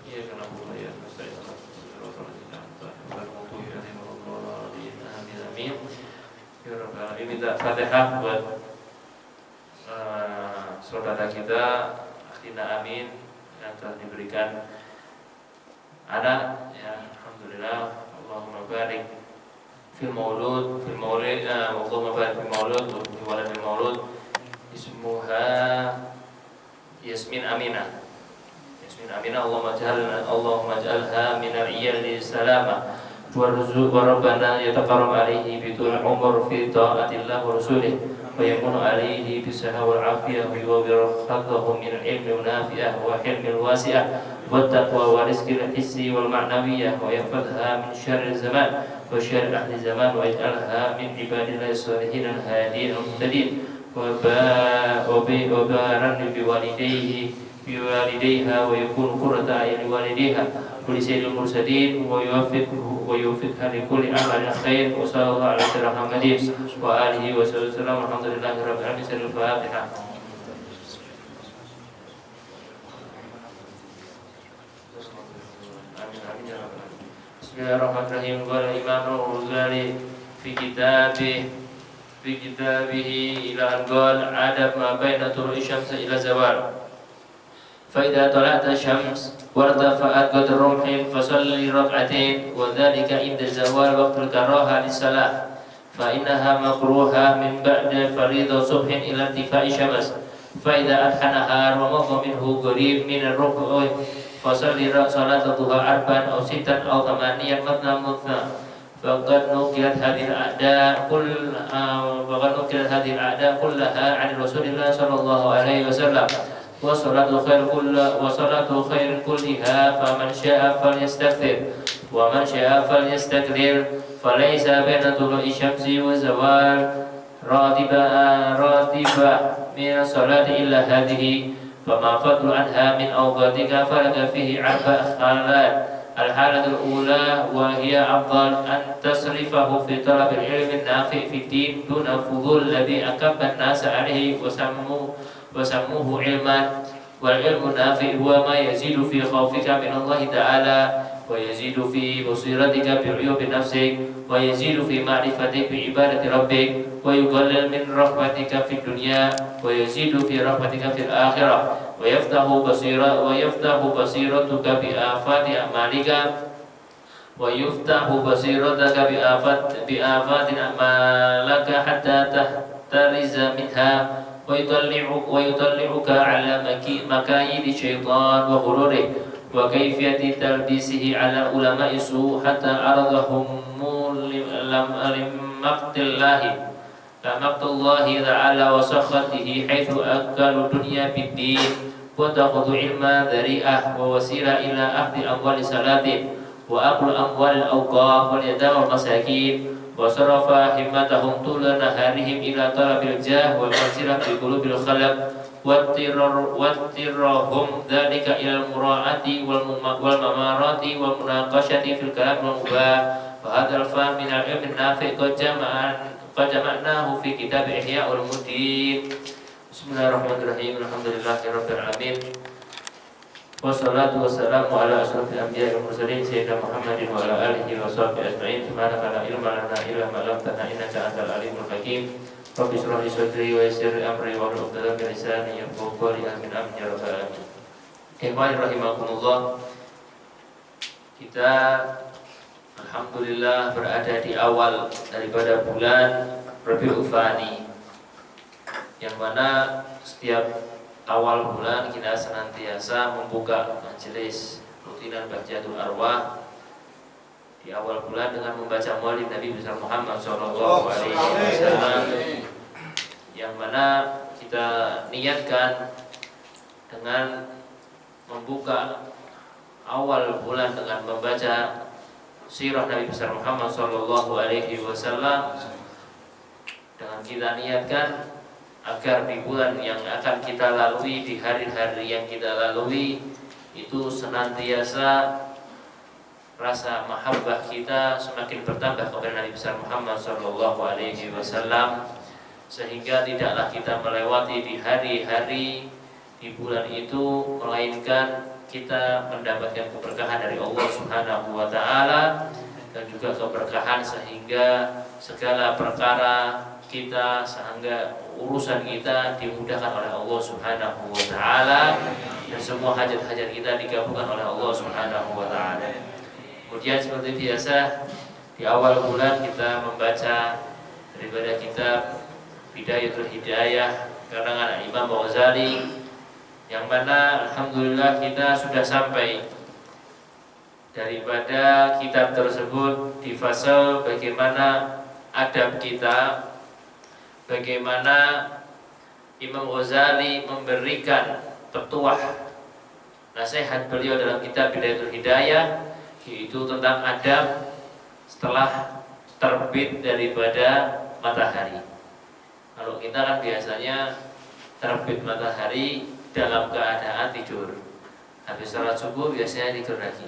Iya karena boleh ya saya amin. Ya Rabbal alamin. Minta Fatihah buat saudara kita Akhina Amin yang telah diberikan anak ya, alhamdulillah. Allahumma barik fil maulud Allahumma barik fil maulud wa walad fil maulud ismuha Yasmin Aminah. Yasmin Aminah Allahumma ij'alha min al-iyali salama warzuq wa rabbana yataqarrab alaihi bitul umur fi ta'atillah wa rasulih wa yakunu alaihi bisaha wal afiyah wa birakatuhu min ilmi nafi'ah wa hilmi wasi'ah wa taqwa wa rizqil hissi wal ma'nawiyah wa yafadha min syarri zaman wa syarri ahli zaman wa ij'alha min ibadillahi sholihin al-hadin al-muhtadin wa baran bi walidayha wa yakunu qurrata a'yun walidayha kulli sayyidil mursalin wa yuwaffiqha li kulli amalin khair wa sallallahu alaihi Muhammadin wa alihi wa sallam alhamdulillahi rabbil alamin. Al-Fatihah. Bismillahirrahmanirrahim. Qala Imam Al-Ghazali fi kitabihi ila al-qal adab ma baina tulu'i syamsi ila zawal. فإذا طلعت الشمس وارتفعت قدر رمح فصلي ركعتين وذلك عند الزوال وقت الكراهة للصلاة فإنها مكروهة من بعد فريضة صبح إلى ارتفاع الشمس فإذا أضحى نهار ومضى منه قريب من الركوع فصلي صلاة الضحى 4 أو 6 أو 8 مثنى فقد نقلت هذه الأعداء كلها عن رسول الله صلى الله عليه وسلم وصلاة خير كلها فمن شاء فليستكثر ومن شاء فليستقلل فليس بين طلوع الشمس والزوال راتبة من الصلاة إلا هذه فما فضل عنها من أوقاتك فلك فيه 4 حالات. الحالة الأولى وهي أفضل أن تصرفه في طلب العلم النافع في الدين دون فضول الذي أكب الناس عليه وسموه علما والعلم النافع هو ما يزيد في خوفك من الله تعالى ويزيد في بصيرتك بعيوب نفسك ويزيد في معرفتك بعبادة ربك ويقلل من رغبتك في الدنيا ويزيد في رغبتك في الآخرة ويفتح بصيرتك بآفات أعمالك بآفات أعمالك حتى تحترز منها ويطلعك على مكايد الشيطان وغروره وكيفية تلبيسه على علماء السوء حتى عرضهم لمقت الله تعالى وسخطه حيث أكلوا الدنيا بالدين وتأخذ علما ذريئة ووسيلة إلى أخذ أموال صلاة وأكل أموال الأوقاف واليتامى والمساكين وصرف همتهم طول نهارهم إلى طلب الجاه والمنزلة في قلوب الخلق واضطرهم ذلك إلى المراءة والممارات والمناقشة في الكلام والمباح وهذا الفهم من العلم النافع قد جمعناه في كتاب إحياء الدين. بسم الله الرحمن الرحيم. الحمد لله رب العالمين wassalatu wassalamu ala asrofil anbiya'i wal mursalin sayyidina Muhammadin wa ala alihi wa sahbihi ajma'in. Subhanaka la ilma lana illa ma 'allamtana innaka antal alimul hakim. Rabbi shrah li sadri wa yassir li amri wa hlul 'uqdatam min lisani yafqahu qawli. Amin amin ya rabbal alamin. Ikhwani rahimakumullah. Kita alhamdulillah berada di awal daripada bulan Rabiul Tsani, yang mana setiap awal bulan kita senantiasa membuka majelis rutinan Bahjatul Arwah di awal bulan dengan membaca maulid Nabi besar Muhammad sallallahu alaihi wasallam, yang mana kita niatkan dengan membuka awal bulan dengan membaca sirah Nabi besar Muhammad sallallahu alaihi wasallam, dengan kita niatkan agar di bulan yang akan kita lalui, di hari-hari yang kita lalui itu senantiasa rasa mahabbah kita semakin bertambah kepada Nabi besar Muhammad sallallahu alaihi wasallam, sehingga tidaklah kita melewati di hari-hari di bulan itu melainkan kita mendapatkan keberkahan dari Allah Subhanahu wa taala dan juga keberkahan sehingga segala perkara kita, sehingga urusan kita dimudahkan oleh Allah Subhanahu wa taala dan semua hajat-hajat kita dikabulkan oleh Allah Subhanahu wa taala. Kemudian seperti biasa di awal bulan kita membaca daripada kitab Bidayatul Hidayah karangan Imam Ghazali, yang mana alhamdulillah kita sudah sampai daripada kitab tersebut di fase bagaimana adab kita, bagaimana Imam Ghazali memberikan petuah nasihat beliau dalam kitab Bidayatul Hidayah, yaitu tentang adab setelah terbit daripada matahari. Kalau kita kan biasanya terbit matahari dalam keadaan tidur, habis sholat subuh biasanya tidur lagi.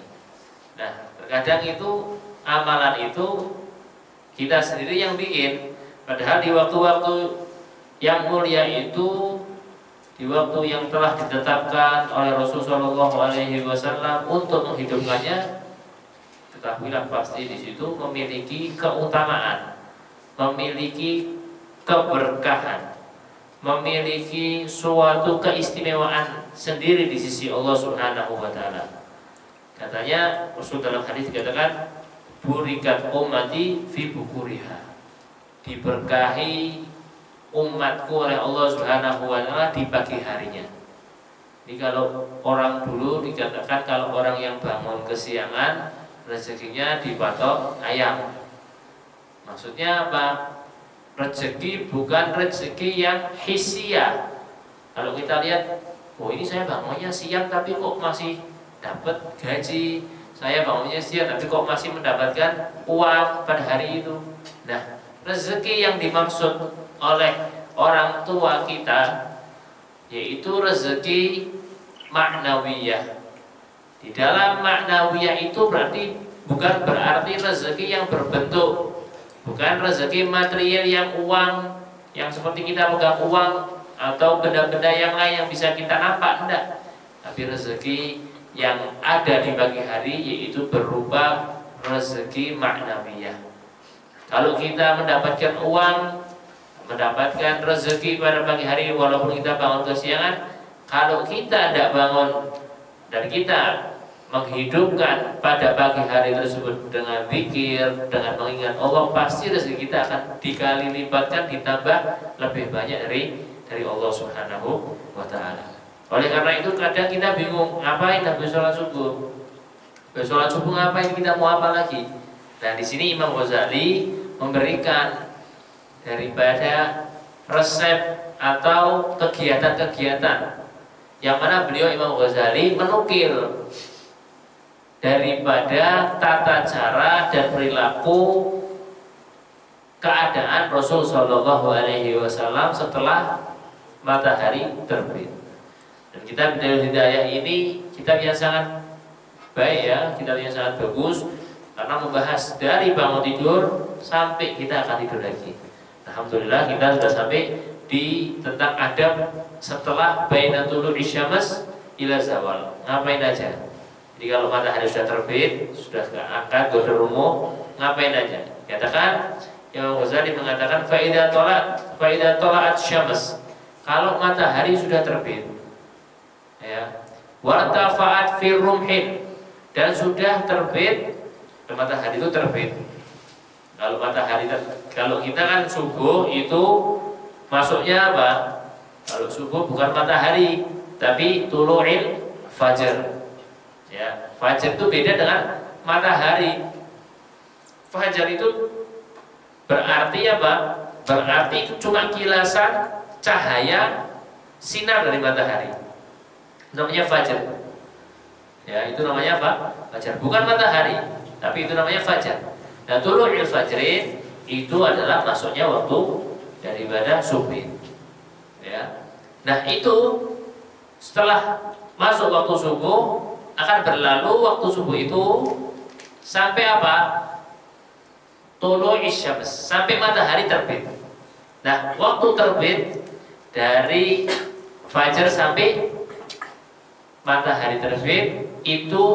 Nah, terkadang itu amalan itu kita sendiri yang bikin, padahal di waktu-waktu yang mulia itu, di waktu yang telah ditetapkan oleh Rasulullah SAW untuk menghidupkannya, ketahuilah pasti di situ memiliki keutamaan, memiliki keberkahan, memiliki suatu keistimewaan sendiri di sisi Allah Subhanahu wa taala. Katanya Rasul dalam hadis dikatakan, burikat ummati fi bukuriha, diberkahi umatku oleh Allah Subhanahu wa taala di pagi harinya. Jadi kalau orang dulu dikatakan kalau orang yang bangun kesiangan rezekinya dipatok ayam. Maksudnya apa? Rezeki bukan rezeki yang hisia. Kalau kita lihat, oh ini saya bangunnya siang tapi kok masih dapat gaji, saya bangunnya siang tapi kok masih mendapatkan uang pada hari itu. Nah, rezeki yang dimaksud oleh orang tua kita yaitu rezeki maknawiyah. Di dalam maknawiyah itu bukan berarti rezeki yang berbentuk, bukan rezeki material yang uang, yang seperti kita pegang uang atau benda-benda yang lain yang bisa kita nampak, enggak. Tapi rezeki yang ada di pagi hari yaitu berupa rezeki maknawiyah. Kalau kita mendapatkan uang, mendapatkan rezeki pada pagi hari walaupun kita bangun kesiangan, kalau kita tidak bangun dan kita menghidupkan pada pagi hari tersebut dengan zikir, dengan mengingat Allah, pasti rezeki kita akan dikali lipatkan, ditambah lebih banyak dari Allah Subhanahu wa taala. Oleh karena itu kadang kita bingung, ngapain habis sholat subuh? Habis sholat subuh ngapain, kita mau apa lagi? Nah, di sini Imam Ghazali memberikan daripada resep atau kegiatan-kegiatan yang mana beliau Imam Ghazali menukil daripada tata cara dan perilaku keadaan Rasul Shallallahu Alaihi Wasallam setelah matahari terbit. Dan kitab Bidayatul Hidayah ini kitab yang sangat baik ya, kitab yang sangat bagus karena membahas dari bangun tidur sampai kita akan tidur lagi. Alhamdulillah kita sudah sampai di tentang adab setelah baina tulu'i syams ila zawal. Ngapain aja? Jadi kalau matahari sudah terbit, sudah angkat godromo, ngapain aja? Katakan Imam Ghazali mengatakan fa idza tala'at syams. Kalau matahari sudah terbit, ya, wartafa'at fi rumhin, dan sudah terbit, matahari itu terbit. Kalau kita kan subuh itu masuknya apa? Kalau subuh bukan matahari, tapi tulu'il fajar. Ya, fajar itu beda dengan matahari. Fajar itu berarti apa? Berarti itu cuma kilasan cahaya sinar dari matahari. Namanya fajar. Ya, itu namanya apa? Fajar. Bukan matahari, tapi itu namanya fajar. Nah, tulu'il fajrin itu adalah masuknya waktu daripada subuh. Ya. Nah, itu setelah masuk waktu subuh akan berlalu waktu subuh itu sampai apa? Tulu'is syams, sampai matahari terbit. Nah, waktu terbit dari fajar sampai matahari terbit itu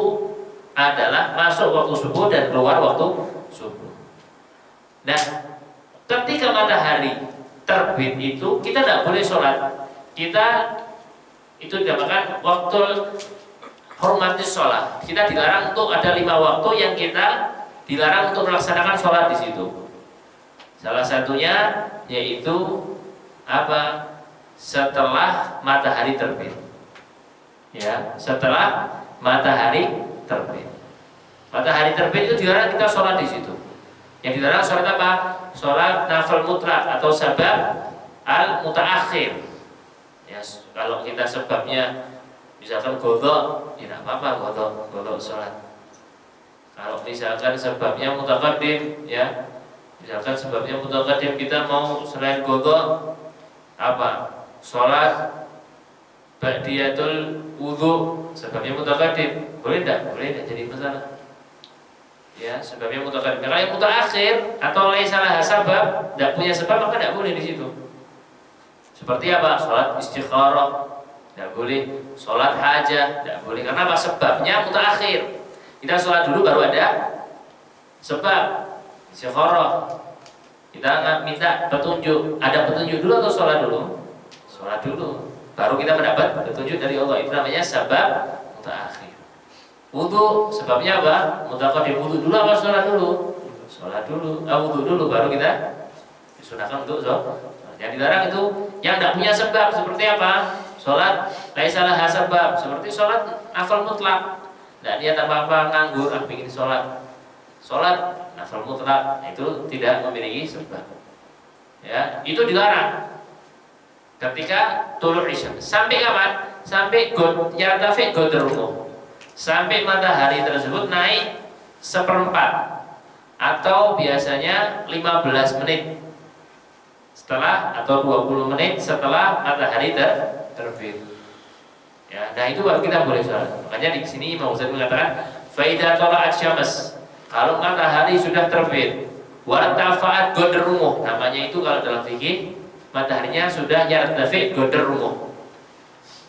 adalah masuk waktu subuh dan keluar waktu subuh. Nah, ketika matahari terbit itu kita tidak boleh sholat. Kita itu dinamakan waktu hormati sholat. Kita dilarang untuk ada 5 waktu yang kita dilarang untuk melaksanakan sholat di situ. Salah satunya yaitu apa? Setelah matahari terbit. Ya, setelah matahari terbit. Matahari terbit itu dilarang kita sholat di situ. Yang dilarang sholat apa? Sholat nafil mutlak atau sabab al mutaakhir. Ya, kalau kita sebabnya misalkan godok, tidak apa-apa godok sholat. Kalau misalkan sebabnya mutaqaddim, ya, misalkan sebabnya mutaqaddim kita mau selain godok apa? Sholat ba'diyatul wudhu, sebabnya mutaqaddim, boleh tidak? Boleh tidak jadi masalah. Ya, sebabnya mutaqaddim. Kalau yang mutaakhir atau laisa laha sabab, tidak punya sebab maka tidak boleh di situ. Seperti apa? Sholat istikharah, tidak boleh. Sholat hajah, tidak boleh. Karena apa? Sebabnya mutaakhir. Kita sholat dulu baru ada sebab istikharah. Kita minta petunjuk. Ada petunjuk dulu atau sholat dulu? Sholat dulu. Baru kita mendapat petunjuk dari Allah. Itu namanya sabab mutaakhir. Wudu, sebabnya apa? Mutaqaddim. Wudu dulu apa sholat dulu? Sholat dulu. Wudu dulu baru kita disunahkan untuk sholat. Yang dilarang itu yang tidak punya sebab. Seperti apa? Sholat laisa laha sabab. Seperti sholat nafil mutlak. Tidak dia apa-apa nganggur, bikin sholat. Sholat nafil mutlak itu tidak memiliki sebab. Ya, itu dilarang. Ketika tulu isya. Sampai kapan? Sampai yartafi godrumu. Sampai matahari tersebut naik 1/4 atau biasanya 15 menit setelah atau 20 menit setelah matahari terbit. Ya, nah itu baru kita boleh sholat. Makanya di sini Imam Ghazali mengatakan faida tola'at syams, kalau matahari sudah terbit, wartafa'at godrumu, namanya itu kalau dalam fikih mataharinya sudah yartafi godrumu.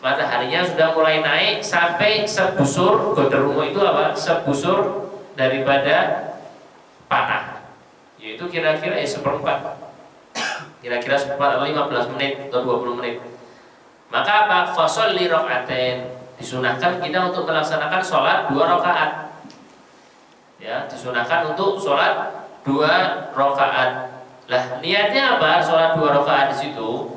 Mataharinya sudah mulai naik sampai sebusur. Godrumu itu apa? Sebusur daripada panah. Yaitu kira-kira 1/4. Kira-kira 1/4 atau 15 menit atau 20 menit. Maka apa? Fasholli rakaatain. Disunahkan kita untuk melaksanakan sholat 2 rakaat. Ya, disunahkan untuk sholat 2 rakaat. Lah, niatnya apa? Sholat 2 rakaat di situ.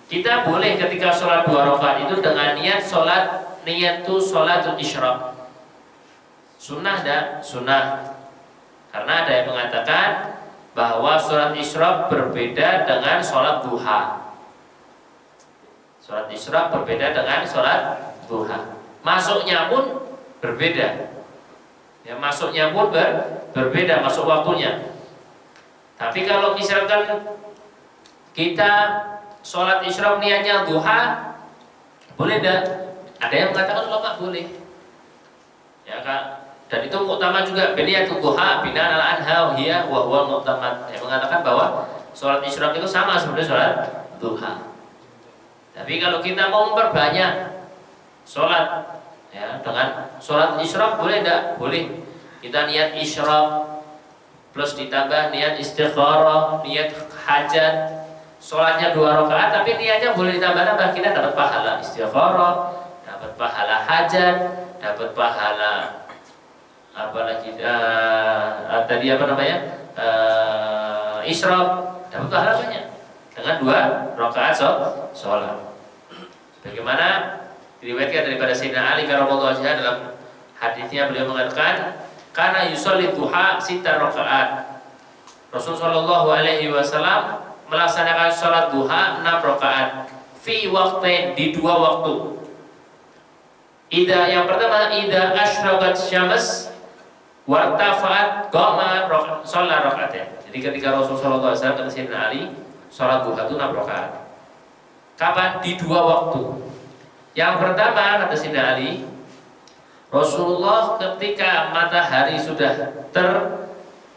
Kita boleh ketika sholat 2 rakaat itu dengan niat sholat, niat itu sholatul isyraq. Sunnah dan sunnah. Karena ada yang mengatakan bahwa sholat isyraq berbeda dengan sholat duha. Sholat isyraq berbeda dengan sholat duha. Masuknya pun berbeda. Ya, masuknya pun berbeda, masuk waktunya. Tapi kalau misalkan kita sholat isyraq niatnya duha, boleh tidak? Ada yang mengatakan ulama boleh. Ya kan? Dan itu utama juga beliau duha bina ala anha hiya wa huwa mu'tamad. Yang mengatakan bahwa sholat isyraq itu sama seperti sholat duha. Tapi kalau kita mau memperbanyak sholat, ya, dengan sholat isyraq boleh tidak? Boleh. Kita niat isyraq plus ditambah niat istikharah, niat hajat, sholatnya 2 rakaat, tapi niatnya boleh ditambah-tambah. Kita dapat pahala istikharah, dapat pahala hajat, dapat pahala apa lagi? Tadi apa namanya? Isyraq, dapat pahala banyak dengan 2 rakaat sholat. Bagaimana diriwayatkan daripada Sayyidina Ali radhiyallahu anhu dalam hadisnya, beliau mengatakan karena yusolli duha 6 rakaat. Rasulullah sallallahu alaihi wasallam melaksanakan sholat duha 6 rakaat fi waqtain, di 2 waktu. Yang pertama ida asyraqat syams wartafa'at qama sholat rakaat. Jadi ketika Rasulullah sallallahu alaihi wasallam dan Sayyidina Ali sholat duha itu 6 rakaat. Kapan? Di 2 waktu. Yang pertama kata Sayyidina Ali, Rasulullah ketika matahari sudah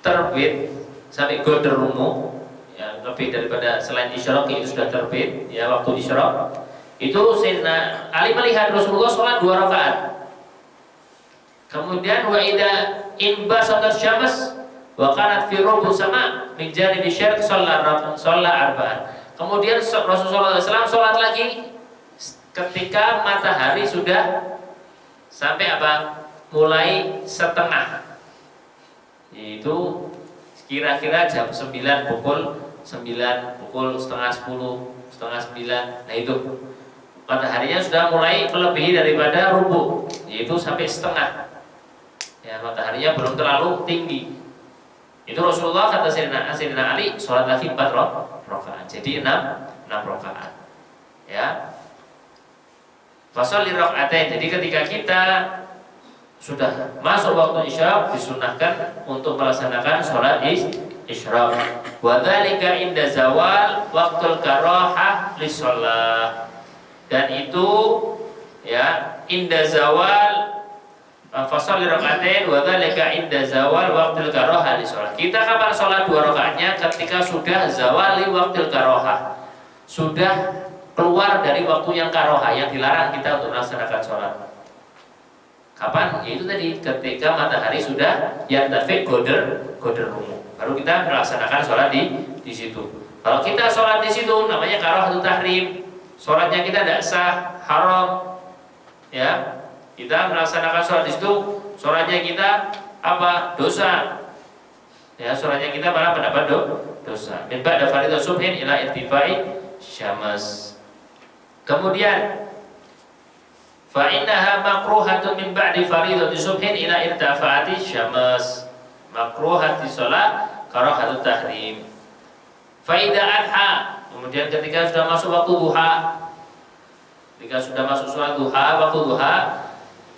terbit sampai godrumu, ya, lebih daripada selain isyraq itu sudah terbit, ya, waktu isyraq Itu Sayyidina Ali melihat Rasulullah sholat 2 rakaat. Kemudian wa idza inbasatat syams wa kanat fi rubu sama min janibi syarq shalla arba'an. Kemudian Rasulullah SAW sholat lagi ketika matahari sudah sampai apa? Mulai setengah. Yaitu kira-kira jam 9, pukul 9, pukul setengah 10, setengah 9. Nah itu mataharinya sudah mulai melebihi daripada rubuh, yaitu sampai setengah. Ya, mataharinya belum terlalu tinggi. Itu Rasulullah kata Sayyidina Ali sholat lagi 4 rakaat. Jadi 6 rakaat. Ya. Fasholli rakaatain. Jadi ketika kita sudah masuk waktu isya disunahkan untuk melaksanakan sholat isyraq. Wa dzalika inda zawal waqtul karahah lis-shalah. Dan itu ya inda zawal fasholli rakaatain wa dzalika inda zawal waqtul karahah lis-shalah. Kita kapan sholat 2 rakaatnya? Ketika sudah zawali waqtul karahah. Sudah keluar dari waktu yang karohah, yang dilarang kita untuk melaksanakan sholat. Kapan? Yaitu tadi ketika matahari sudah yartafi goder rumu. Baru kita melaksanakan sholat di situ. Kalau kita sholat di situ namanya karohatul tahrim. Sholatnya kita tidak sah, haram. Ya, kita melaksanakan sholat di situ, sholatnya kita apa? Dosa. Ya, sholatnya kita malah mendapat dosa. Min ba'da fardhu subhin ila irtifai syams. Kemudian fa innaha makruhatun min ba'di fardhu subhin ila irtifaati syams. Makruhat di salat karahatut tahrim. Fa idza adha, kemudian ketika sudah masuk waktu duha, ketika sudah masuk sholat duha, waktu duha,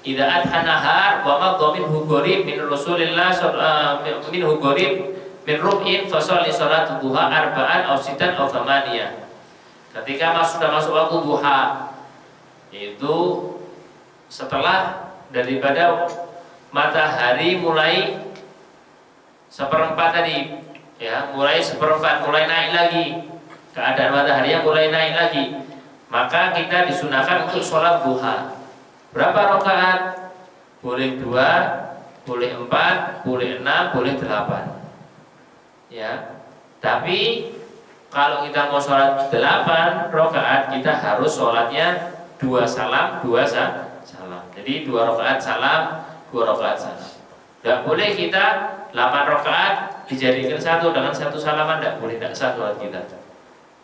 idza adha nahar wa madha minhu gharib min Rasulillah minhu gharib min rub'in fa sholli salat duha arba'an aw sittan aw thamaniyah. Ketika sudah masuk waktu duha, yaitu setelah daripada matahari mulai seperempat tadi, ya, mulai seperempat, mulai naik lagi, keadaan matahari yang mulai naik lagi, maka kita disunahkan untuk sholat duha. Berapa rakaat? Boleh 2, boleh 4, boleh 6, boleh 8. Ya, tapi kalau kita mau sholat 8 rakaat, kita harus sholatnya 2 salam, 2 salam. Jadi 2 rakaat salam, 2 rakaat salam. Tidak boleh kita 8 rakaat dijadikan satu dengan 1 salaman, tidak boleh, tidak sah sholat kita.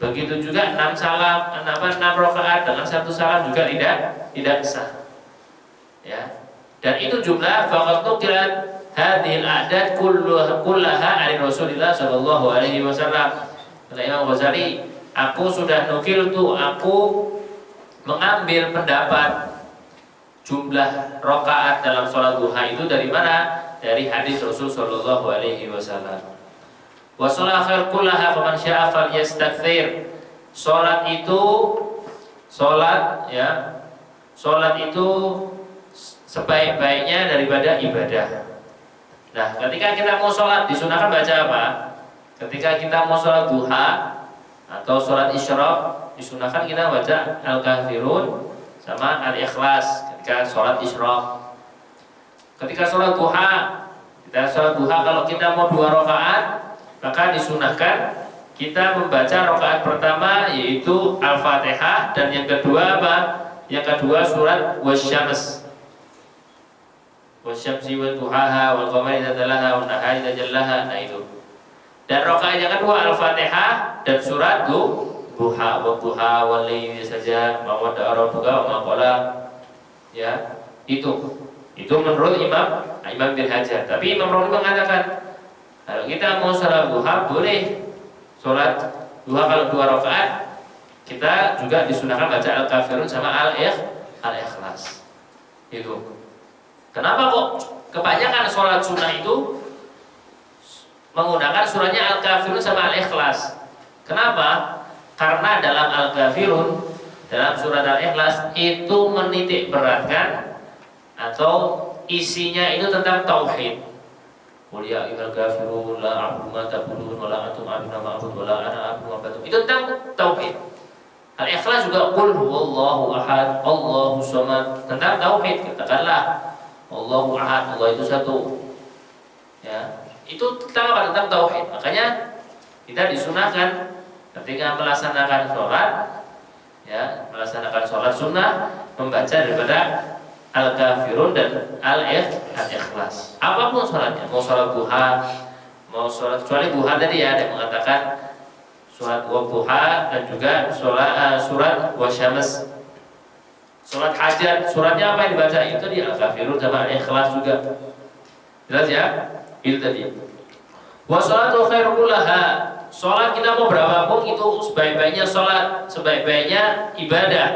Begitu juga 6 salam, 6 rakaat dengan 1 salam juga tidak sah. Ya. Dan itu jumlah faqad nuqilat hadhil a'dad kullaha 'an Rasulillah sallallahu alaihi wasallam. Kata Imam Ghazali, aku sudah nukil tuh, aku mengambil pendapat jumlah rakaat dalam sholat duha itu dari mana? Dari hadis Rasul sallallahu alaihi wasallam. Wa sholatul kullaha faman syaa falyastakthir. Sholat itu sebaik-baiknya daripada ibadah. Nah, ketika kita mau sholat disunahkan baca apa? Ketika kita mau sholat duha atau sholat isyraq, disunahkan kita baca Al-Kafirun sama Al-Ikhlas ketika sholat isyraq. Ketika sholat duha, kalau kita mau 2 rakaat, maka disunahkan kita membaca rakaat pertama yaitu Al-Fatihah, dan yang kedua apa? Yang kedua surat Wasyams. Wasyamsi wa duhaha wal qamari idza talaha wan nahari idza jallaha. Nah itu. Dan rakaat yang kedua Al-Fatihah dan surat duha wa duha wal laili saja ma wada'a rabbuka wa ma qala. Ya, itu menurut Imam bin Hajar. Tapi Imam Rawi mengatakan kalau kita mau sholat duha boleh sholat duha kalau 2 rakaat, kita juga disunahkan baca Al-Kafirun sama Al-Ikhlas. Itu. Kenapa kok kebanyakan sholat sunnah itu menggunakan suratnya Al-Kafirun sama Al-Ikhlas? Kenapa? Karena dalam Al-Kafirun, dalam surat Al-Ikhlas itu menitik beratkan atau isinya itu tentang tauhid. Qul ya ayyuhal kafirun la a'budu ma ta'budun wa la antum a'buduna ma a'budu wa la ana a'budu ma ta'budun. Itu tentang tauhid. Al-Ikhlas juga qul huwallahu ahad, Allahu samad. Tentang tauhid katakanlah Allahu ahad, Allah itu satu. Ya, itu tentang apa? Tentang tauhid. Makanya kita disunahkan ketika melaksanakan sholat, ya, melaksanakan sholat sunnah membaca daripada Al-Kafirun dan Al-Ikhlas. Apapun sholatnya, mau sholat duha, mau sholat kecuali duha tadi ya, ada yang mengatakan sholat duha dan juga surat wasyams. Sholat hajat, suratnya apa yang dibaca? Itu di Al-Kafirun sama Al-Ikhlas juga. Jelas ya? Itu tadi. Wa sholatu khairul kullaha. Sholat kita mau berapapun itu sebaik-baiknya sholat, sebaik-baiknya ibadah.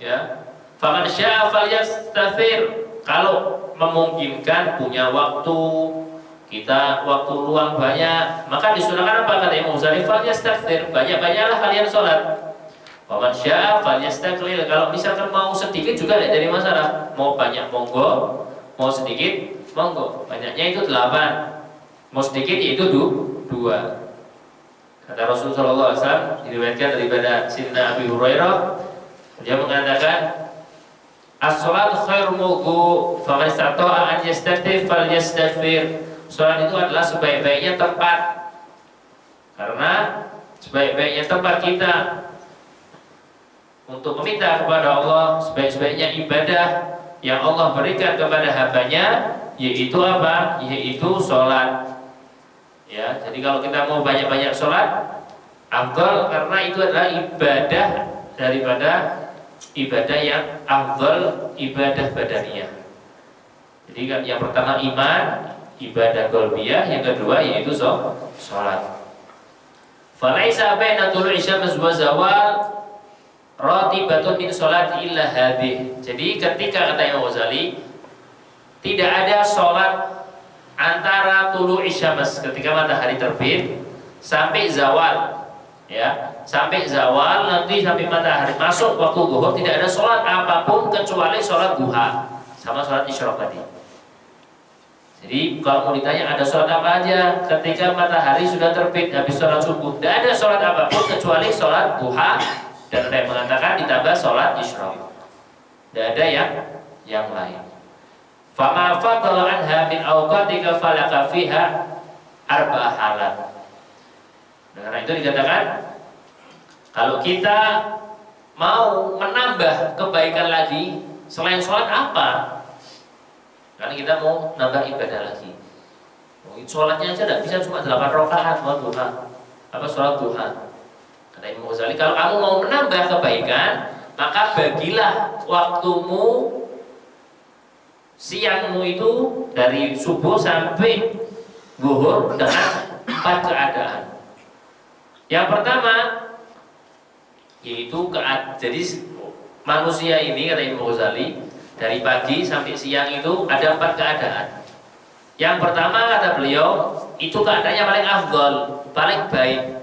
Ya. Faman syaa falyastaghfir. Kalau memungkinkan punya waktu, kita waktu luang banyak, maka disunahkan apa kata Imam Ghazali? Falyastaghfir. Banyak-banyaklah kalian sholat. Faman syaa falyastaqlil. Kalau misalkan mau sedikit juga tidak jadi masalah. Mau banyak monggo, mau sedikit monggo. Banyaknya itu 8, mau sedikit yaitu 2. Kata Rasulullah SAW diriwayatkan daripada Sayyidina Abi Hurairah, dia mengatakan as-salatu khairul mawdu' faman istata'a an yastaghfir falyastaghfir. Salat itu adalah sebaik-baiknya tempat. Karena sebaik-baiknya tempat kita untuk meminta kepada Allah, sebaik-baiknya ibadah yang Allah berikan kepada hambanya, yaitu apa? Yaitu sholat. Ya, jadi kalau kita mau banyak-banyak sholat, afdal, karena itu adalah ibadah daripada ibadah yang afdal, ibadah badaniyah. Jadi yang pertama iman, ibadah qalbiyah, yang kedua yaitu sholat. Falaisa baina tulu'i syams wa zawal ratibatun min sholati illa hadih. Jadi ketika kata Imam Ghazali, tidak ada sholat antara tulu'i syams, ketika matahari terbit, sampai zawal, ya, sampai zawal, nanti sampai matahari masuk waktu zuhur, tidak ada sholat apapun kecuali sholat duha sama sholat isyraq tadi. Jadi kalau mau ditanya ada sholat apa aja ketika matahari sudah terbit habis sholat subuh, tidak ada sholat apapun kecuali sholat duha, dan ada yang mengatakan ditambah sholat isyraq. Tidak ada yang lain. Fama fadala anha min awqatika falaka fiha arba halat. Karena itu dikatakan kalau kita mau menambah kebaikan lagi selain sholat apa? Karena kita mau nambah ibadah lagi. Sholatnya aja tidak bisa cuma 8 rakaat sholat duha. Apa sholat duha? Kata Imam Ghazali, kalau kamu mau menambah kebaikan, maka bagilah waktumu, siangmu itu dari subuh sampai zuhur dengan 4 keadaan. Yang pertama yaitu jadi manusia ini kata Imam Ghazali dari pagi sampai siang itu ada 4 keadaan. Yang pertama kata beliau itu keadaannya paling afdal, paling baik.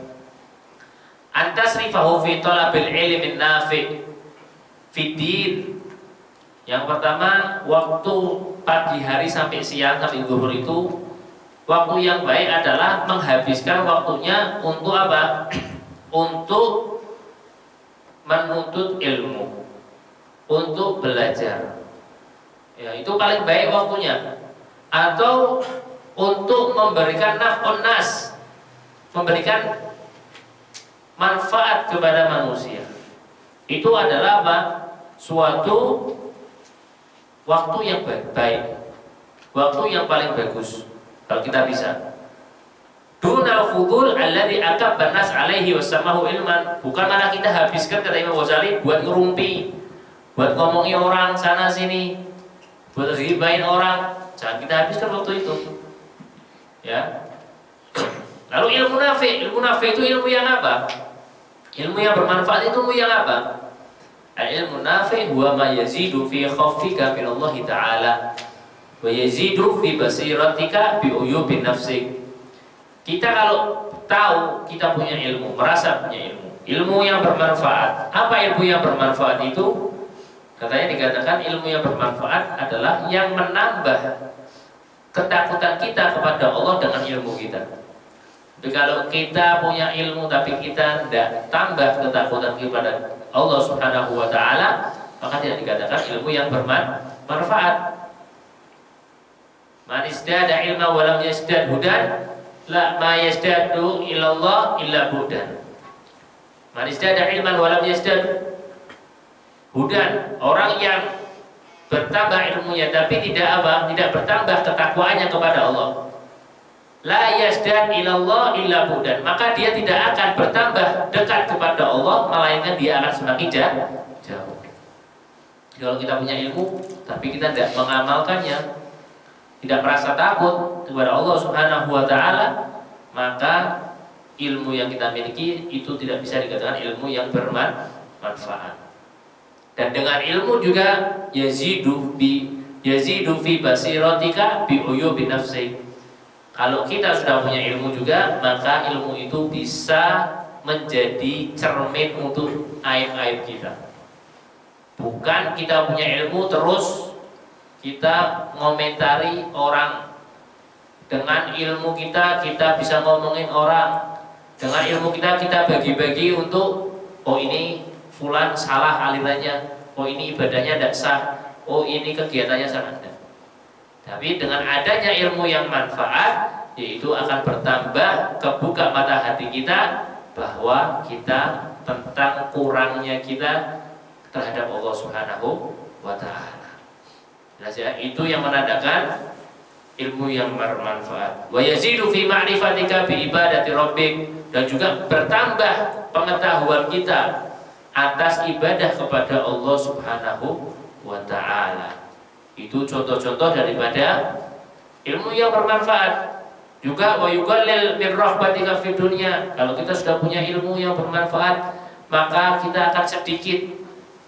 Antasrifahu fi talabil ilmin nafi' fid din. Yang pertama, waktu pagi hari sampai siang sampai zuhur itu waktu yang baik adalah menghabiskan waktunya untuk apa? Untuk menuntut ilmu, untuk belajar. Ya, itu paling baik waktunya. Atau untuk memberikan naf'un nas, memberikan manfaat kepada manusia. Itu adalah apa? Suatu waktu yang baik, waktu yang paling bagus kalau kita bisa. Dunal fudul alladzi akabban nas alaihi wasamahu ilman. Bukan malah kita habiskan kata Imam Ghazali buat ngerumpi, buat ngomongi orang sana sini, buat ghibain orang. Jangan kita habiskan waktu itu. Ya. Lalu ilmu nafi itu ilmu yang apa? Ilmu yang bermanfaat itu ilmu yang apa? Al-ilmu nafi' huwa ma yazidu fi khaffika min Allah Ta'ala wa yazidu fi basiratika bi uyubin nafsik. Kita kalau tahu kita punya ilmu, merasa punya ilmu yang bermanfaat. Apa ilmu yang bermanfaat itu? Katanya dikatakan ilmu yang bermanfaat adalah yang menambah ketakutan kita kepada Allah dengan ilmu kita. Tapi kalau kita punya ilmu tapi kita tidak tambah ketakutan kepada Allah Subhanahu wa taala, maka tidak dikatakan ilmu yang bermanfaat. Man istada ilma wa lam yasdad hudan, la ma yasdadu ilallah illa hudan. Man istada ilman wa lam yasdad hudan, orang yang bertambah ilmunya tapi tidak bertambah ketakwaannya kepada Allah. La yasdad ilallah illa hudan, maka dia tidak akan bertambah dekat kepada Allah, melainkan dia akan semakin jauh. Kalau kita punya ilmu tapi kita tidak mengamalkannya, tidak merasa takut kepada Allah Subhanahu wa taala, maka ilmu yang kita miliki itu tidak bisa dikatakan ilmu yang bermanfaat. Dan dengan ilmu juga yazidu fi basiratika bi uyubi nafsik. Kalau kita sudah punya ilmu juga, maka ilmu itu bisa menjadi cermin untuk aib-aib kita. Bukan kita punya ilmu terus kita ngomentari orang. Dengan ilmu kita bisa ngomongin orang. Dengan ilmu kita bagi-bagi untuk, oh ini fulan salah alirannya, oh ini ibadahnya tidak sah, oh ini kegiatannya salah. Tapi dengan adanya ilmu yang manfaat, yaitu akan bertambah kebuka mata hati kita bahwa kita tentang kurangnya kita terhadap Allah Subhanahu wa taala. Jelas ya, itu yang menandakan ilmu yang bermanfaat. Wa yazidu fi ma'rifatika bi ibadati rabbik, dan juga bertambah pengetahuan kita atas ibadah kepada Allah Subhanahu wa taala. Itu contoh-contoh daripada ilmu yang bermanfaat. Juga wa yuqallil min rahbatika fid dunya. Kalau kita sudah punya ilmu yang bermanfaat, maka kita akan sedikit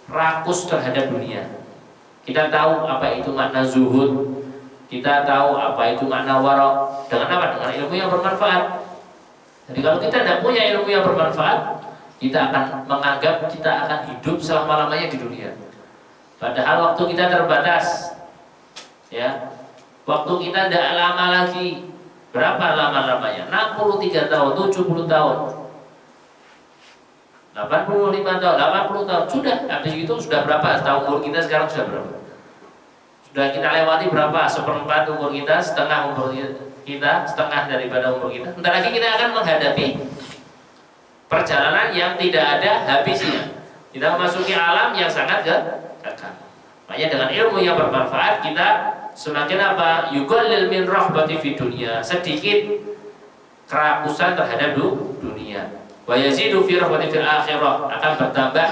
rakus terhadap dunia. Kita tahu apa itu makna zuhud, kita tahu apa itu makna wara. Dengan apa? Dengan ilmu yang bermanfaat. Jadi kalau kita tidak punya ilmu yang bermanfaat, kita akan menganggap kita akan hidup selama-lamanya di dunia. Padahal waktu kita terbatas, ya, waktu kita tidak lama lagi. Berapa lama-lamanya? 63 tahun, 70 tahun, 85 tahun, 80 tahun. Sudah, habis itu sudah berapa? Tahun umur kita sekarang sudah berapa? Sudah kita lewati berapa? Seperempat umur kita, setengah umur kita, setengah daripada umur kita. Bentar lagi kita akan menghadapi perjalanan yang tidak ada habisnya. Kita memasuki alam yang sangat kekal. Makanya dengan ilmu yang bermanfaat kita semakin apa? Yuqallil min rahbati fid dunya, sedikit kerakusan terhadap dunia. Wa yazidu fi rahbati fil akhirah, akan bertambah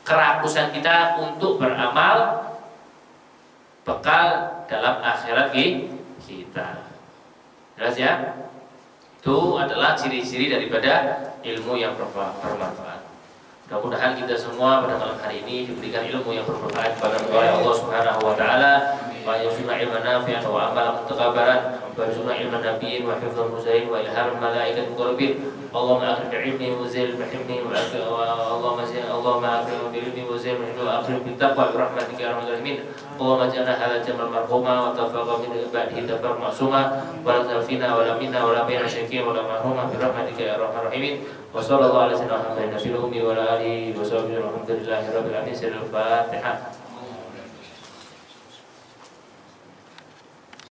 kerakusan kita untuk beramal bekal dalam akhirat kita. Jelas ya? Itu adalah ciri-ciri daripada ilmu yang bermanfaat. Mudah-mudahan kita semua pada malam hari ini diberikan ilmu yang bermanfaat oleh Allah Subhanahu wa taala, wa yarzuqna ilman nafi'an wa amalan mutaqabbalan, wa yarzuqna ilman nabiyyin wa hifdzal mursalin wa ilham malaikatil muqarrabin. Allahumma akrim bi'ilmi wa zil bihifni wa Allahumma akrim bi'ilmi wa zil bihifni wa akrim bittaqwa bi rahmatika ya arhamar rahimin. Allahumma ja'alna hadha jamal marhuma wa tawaffaqa min ibadihi dafar ma'suma wa la tafina wa la minna wa la baina syakin wa la mahruma bi rahmatika ya arhamar rahimin. Wa sallallahu alaihi wa sallam ala nabiyil ummi wa ala alihi wa sahbihi alhamdulillahi rabbil alamin. Al-Fatihah.